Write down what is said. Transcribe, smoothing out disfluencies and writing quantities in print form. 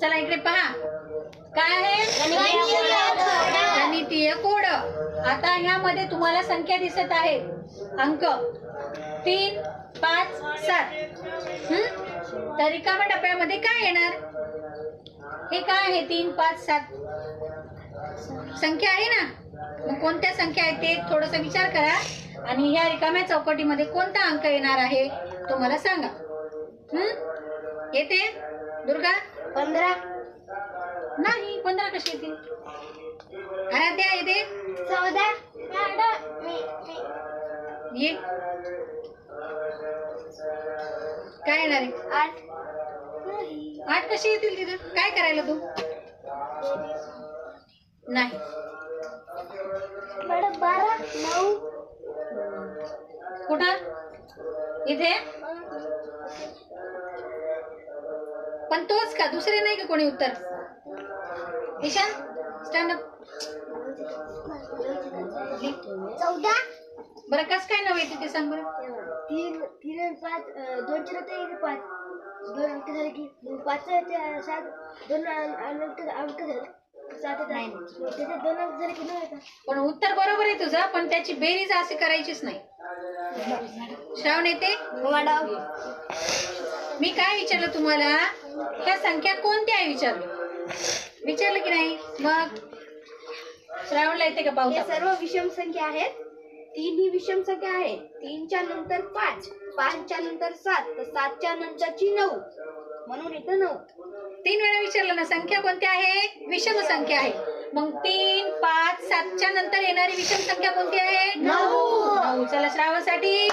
चला इकडे पहा, काय आहे? गणितीय कोड. आता ह्यामध्ये तुम्हाला संख्या दिसत आहे, अंक 3, 5, 7. तर रिकाम्या डब्यामध्ये काय येणार? हे काय आहे? 3, 5, 7 संख्या आहे ना. मग कोणत्या संख्या आहेत ते थोडंसं विचार करा आणि या रिकाम्या चौकटीमध्ये कोणता अंक येणार आहे तो मला सांगा. येते दुर्गा? 15. नाही, 15 कशी येतील? आराध्या येते? 14. ये काय येणार आहे? 8. 8 कशी येतील तिथं? काय करायला तू? नाही. मॅडम 12. 9. कुठं? इथे? पण तोच का? दुसरे नाही का कोणी उत्तर? Ishaan stand up. 14. बरं कस काय नाव येते ते सांग बरं. 3 आणि 5 2 चे 5 2 अंक झाले की 5 चे 7 2 अंक झाले 7 नाही त्याचे 2 अंक झाले की 9 येतात. पण उत्तर बरोबर आहे तुझं, पण त्याची बेरीज असे करायचीच नाही. श्रावण येते? मॅडम मी काय विचारलं तुम्हाला? ह्या संख्या कोणत्या आहे विचारलं की नाही? मग श्रावणला येते का? हे पाहू. सर्व विषम संख्या आहेत. 3 ही विषम संख्या आहे. 3 च्या नंतर 5, 5 च्या नंतर 7, तर 7 च्या नंतरची 9, म्हणून इथं 9. 3 वेळा विचारलं ना, संख्या कोणती आहे? विषम संख्या आहे. मग 3, 5, 7 च्या नंतर येणारी विषम संख्या कोणती आहे? 9. चला श्रावणसाठी